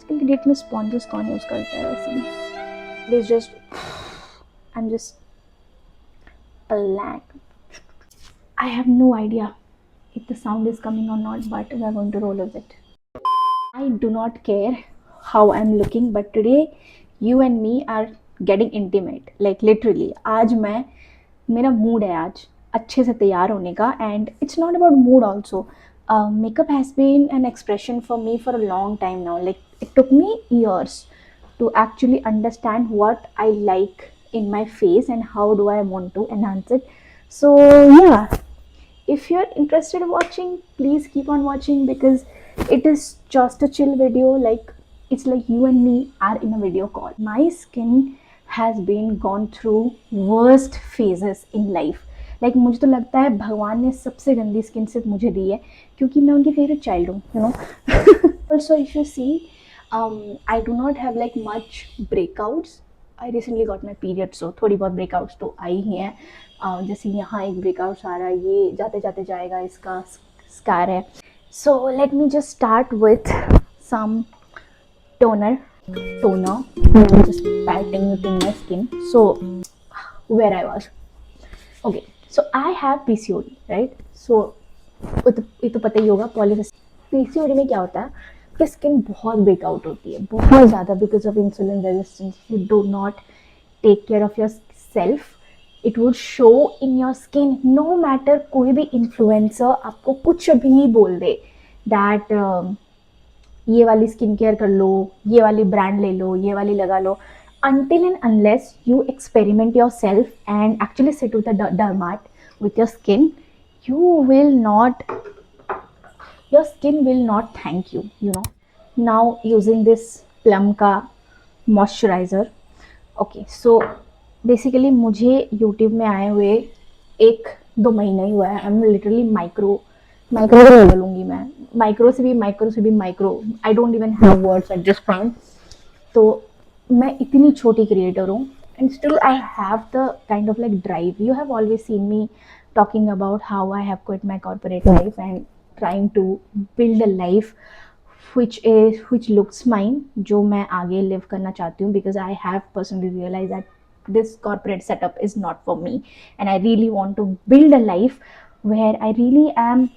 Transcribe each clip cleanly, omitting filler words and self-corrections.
आजकल की डेट में स्पॉन्जेस कौन यूज़ करता है वैसे भी. It is just I am just blank. I have no idea if the sound is coming or not, but we are going to roll with it. I do not care how I'm looking, but today you and me are getting intimate. Like literally, आज मैं मेरा mood है आज अच्छे से तैयार होने का, and it's not about mood also. Makeup has been an expression for me for a long time now. Like it took me years to actually understand what I like in my face and how do I want to enhance it. So yeah, if you're interested in watching, please keep on watching because it is just a chill video. Like it's like you and me are in a video call. My skin has been gone through worst phases in life. Like मुझे तो लगता है भगवान ने सबसे गंदी skin सिर्फ मुझे दी है क्योंकि मैं उनकी फेवरेट चाइल्ड हूँ, you know. Also if you see, I do not have like much breakouts. I recently got my period, so थोड़ी बहुत breakouts तो आई ही हैं. जैसे यहाँ एक ब्रेकआउट आ रहा है, ये जाते जाते जाएगा, इसका स्कार है. So let me just start with some toner just patting it in my skin. So where I was, okay, so I have PCOD, right? So ये तो पता ही होगा, पॉलीसिस्टिक PCOD में क्या होता है कि स्किन बहुत ब्रेकआउट होती है, बहुत ज़्यादा, because of insulin resistance. You do not take care of yourself, it would show in your skin. No matter कोई भी इन्फ्लुएंसर आपको कुछ भी बोल दे दैट ये वाली स्किन केयर कर लो, ये वाली ब्रांड ले लो, ये वाली लगा लो, until and unless you experiment yourself and actually sit with a dermat with your skin, you will not, your skin will not thank you, you know. Now using this Plum का moisturizer. Okay so basically मुझे YouTube में आए हुए 1-2 महीना ही हुआ है. I am literally micro बोलूँगी मैं, माइक्रो से भी micro. I don't even have words at this point. तो मैं इतनी छोटी क्रिएटर हूँ and still I have the kind of like drive. You have always seen me talking about how I have quit my corporate life and trying to build a life which looks mine, जो मैं आगे live करना चाहती हूँ, because I have personally realized that this corporate setup is not for me and I really want to build a life where I really am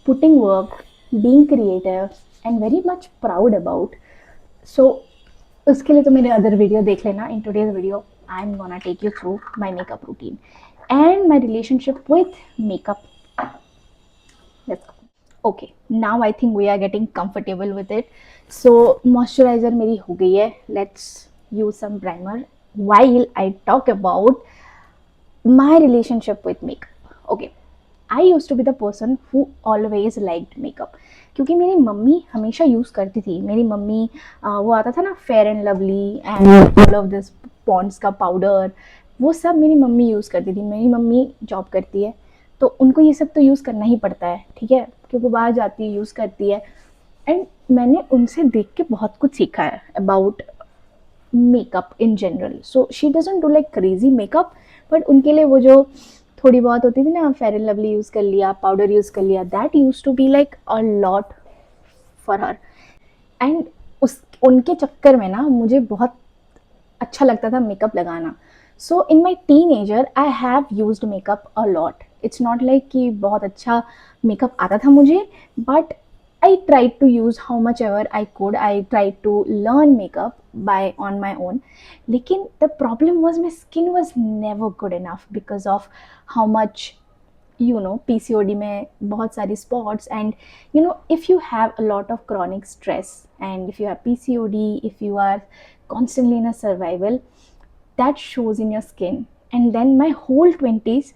putting work, being creative and very much proud about. So उसके लिए तो मेरे other video देख लेना. In today's video I'm gonna take you through my makeup routine and my relationship with makeup. Let's go. Okay now I think we are getting comfortable with it. So moisturizer मेरी हो गई है. Let's use some primer while I talk about my relationship with makeup. Okay, I used to be the person who always liked makeup क्योंकि मेरी mummy हमेशा use करती थी. मेरी मम्मी वो आता था ना fair and lovely and all of this Pond's का पाउडर, वो सब मेरी मम्मी यूज़ करती थी. मेरी मम्मी जॉब करती है तो उनको ये सब तो यूज़ करना ही पड़ता है, ठीक है, क्योंकि वो बाहर जाती है, यूज़ करती है. एंड मैंने उनसे देख के बहुत कुछ सीखा है about makeup in general. So she doesn't do like crazy makeup, but उनके लिए वो जो थोड़ी बहुत होती थी ना, फेयर एंड लवली यूज़ कर लिया, पाउडर यूज़ कर लिया, that use to be like a lot for her. And उस उनके चक्कर में ना मुझे बहुत अच्छा लगता था मेकअप लगाना. So in my teenager I have used makeup a lot. It's not like कि बहुत अच्छा मेकअप आता था मुझे, but I tried to use how much ever I could. I tried to learn makeup on my own. लेकिन the problem was my skin was never good enough because of how much, you know, PCOD में बहुत सारी spots, and you know, if you have a lot of chronic stress and if you have PCOD, if you are constantly in a survival, that shows in your skin. And then my whole 20s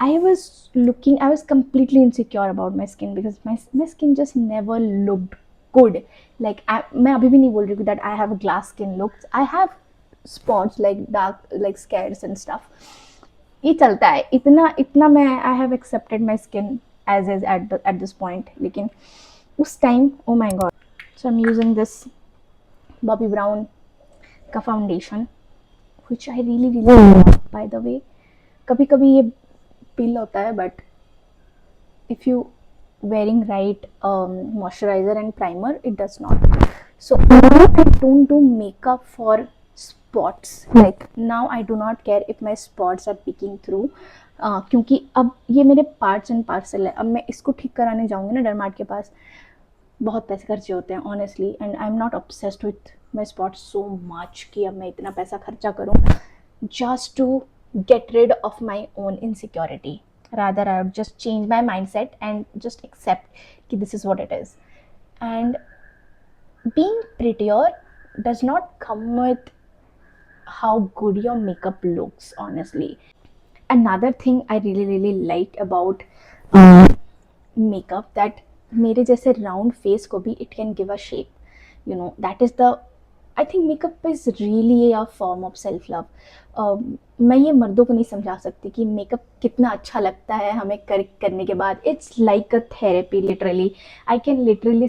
I was completely insecure about my skin because my skin just never looked good. Like मैं अभी भी नहीं बोल रही हूँ that I have a glass skin look. I have spots like dark like scares and stuff. ये चलता है, इतना मैं I have accepted my skin as is at this point. लेकिन उस time, oh my god. So I'm using this Bobbi Brown का foundation, which I really love by the way. कभी कभी ये पील होता है, but if you wearing right moisturizer and primer, it does not. So now I don't do makeup for spots. Like now I do not care if my spots are peeking through. क्योंकि अब ये मेरे parts and parcel है. अब मैं इसको ठीक कराने जाऊंगी ना डरमार्ट के पास, बहुत पैसे खर्चे होते हैं honestly, and I am not obsessed with my spots so much कि अब मैं इतना पैसा खर्चा करूँ just to get rid of my own insecurity. Rather, I would just change my mindset and just accept that this is what it is. And being prettier does not come with how good your makeup looks, honestly. Another thing I really like about makeup, that मेरे जैसे round face को भी it can give a shape. You know, that is the, I think makeup is really a form of self love. मैं ये मर्दों को नहीं समझा सकती कि मेकअप कितना अच्छा लगता है हमें करने के बाद. It's like a therapy literally. I can literally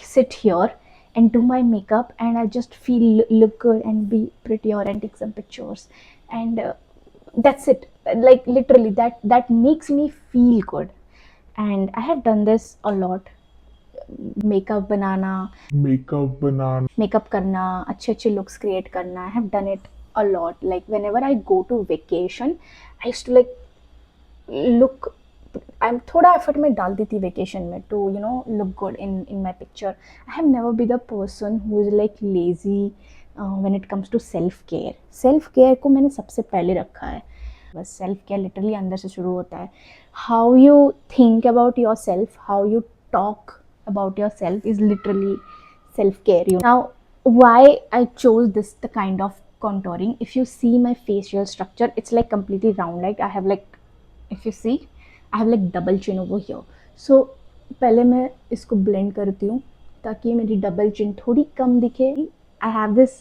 sit here and do my makeup and I just feel look good and be prettier and take some pictures, and that's it. Like literally that makes me feel good, and I have done this a lot. Makeup बनाना, makeup करना, अच्छे अच्छे looks create करना. I have done it a lot. Like whenever I go to vacation I used to like look, I am थोड़ा effort में डाल दी थी वेकेशन में to you know look good in my picture. I have never be the person who is like lazy when it comes to self care. Self care को मैंने सबसे पहले रखा है. बस सेल्फ केयर लिटरली अंदर से शुरू होता है. How you think about your self, how you talk about yourself is literally self-care. You know? Now, why I chose this the kind of contouring? If you see my facial structure, it's like completely round. Like I have like, if you see, I have like double chin over here. So पहले मैं इसको blend करती हूँ ताकि मेरी double chin थोड़ी कम दिखे. I have this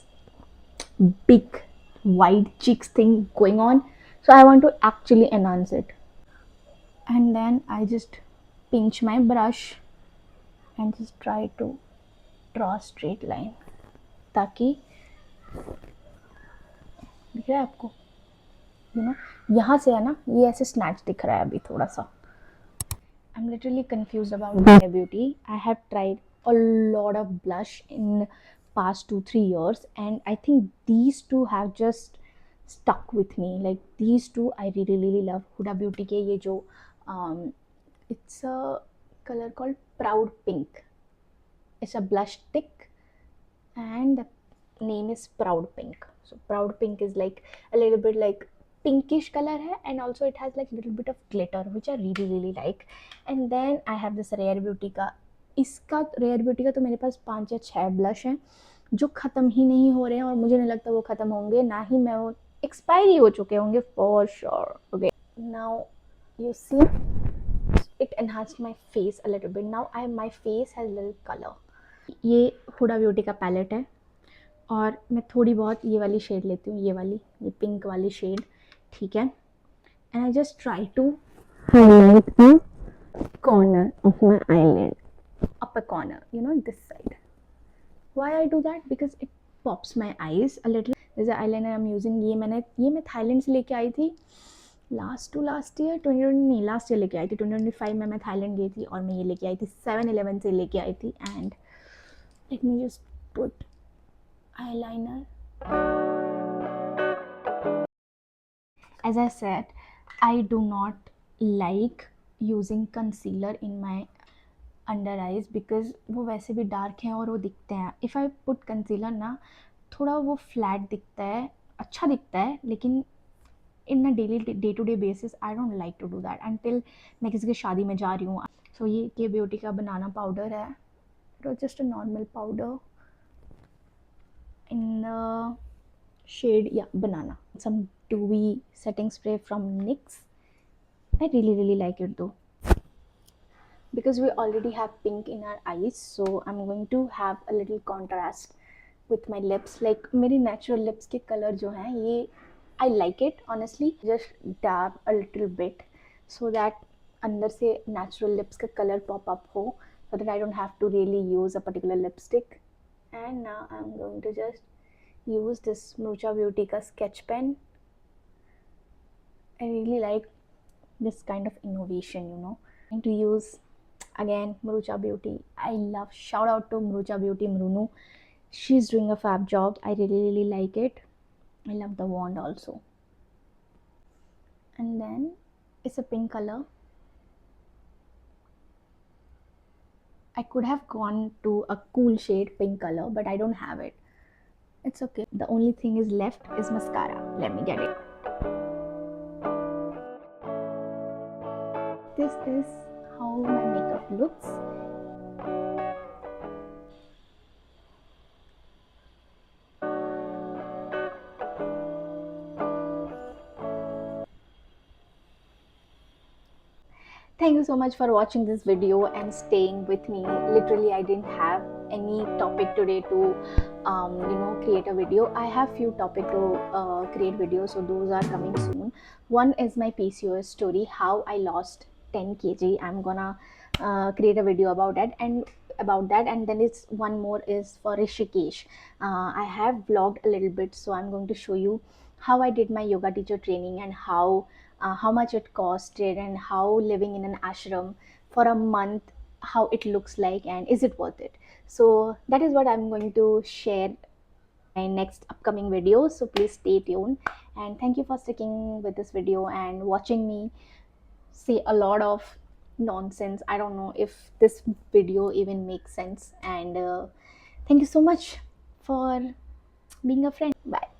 big wide cheeks thing going on, so I want to actually enhance it. And then I just pinch my brush and just try to draw a straight line, ताकि दिख रहा है आपको, you know यहाँ से है ना, ये ऐसे स्नैच दिख रहा है अभी थोड़ा सा. I am literally confused about Rare Beauty. I have tried a lot of blush in past 2-3 years and I think these two have just stuck with me. Like these two I really love. Huda Beauty के ये जो it's a color called Proud Pink. It's a blush stick and the name is Proud Pink. So Proud Pink is like a little bit like pinkish color hai, and also it has like little bit of glitter which I really like. And then I have this Rare Beauty का. इसका Rare Beauty का तो मेरे पास 5 या 6 blush हैं जो ख़त्म ही नहीं हो रहे हैं और मुझे नहीं लगता वो ख़त्म होंगे, ना ही मैं वो एक्सपायरी हो चुके होंगे for sure. Okay, now you see it enhanced my face a little bit. Now my face has little color. ये हुडा ब्यूटी का पैलेट है और मैं थोड़ी बहुत ये वाली शेड लेती हूँ, ये पिंक वाली शेड, ठीक है. And I just try to highlight the corner of my eyelid, upper corner, you know, this side. Why I do that? Because it pops my eyes a little. जैसे eyeliner I'm using, ये मैं Thailand से लेके आई थी last year 2020 नहीं, last year लेके आई थी. 2025 में मैं थाईलैंड गई थी और मैं ये लेके आई थी 7-Eleven से लेके आई थी. And let me just put eyeliner. As I said, I do not like using concealer in my under eyes because वो वैसे भी डार्क हैं और वो दिखते हैं. If I put concealer ना, थोड़ा वो फ्लैट दिखता है, अच्छा दिखता है, लेकिन in a daily day to day basis I don't like to do that until मैं किसी की शादी में जा रही हूँ. So ये के ब्यूटी का बनाना पाउडर है. It was just a normal powder in the shade banana. Some dewy setting spray from NYX. I really like it though, because we already have pink in our eyes, so I'm going to have a little contrast with my lips. Like मेरी natural lips के color जो हैं ये I like it honestly. Just dab a little bit so that अंदर से natural lips का color pop up हो, so that I don't have to really use a particular lipstick. And now I'm going to just use this Mrucha Beauty का sketch pen. I really like this kind of innovation, you know. I'm going to use again, Mrucha Beauty. I love, shout out to Mrucha Beauty Mrunu. She's doing a fab job. I really really like it. I love the wand also. And then it's a pink color. I could have gone to a cool shade pink color, but I don't have it. It's okay. The only thing is left is mascara. Let me get it. This is how my makeup looks. Thank you so much for watching this video and staying with me. Literally, I didn't have any topic today to create a video. I have few topic to create videos, so those are coming soon. One is my PCOS story, how I lost 10 kg. I'm gonna create a video about that, and then it's one more is for Rishikesh. I have vlogged a little bit, so I'm going to show you how I did my yoga teacher training and how much it costed, and how living in an ashram for a month, how it looks like, and is it worth it. So that is what I'm going to share my next upcoming video, so please stay tuned. And thank you for sticking with this video and watching me say a lot of nonsense. I don't know if this video even makes sense. And thank you so much for being a friend. Bye.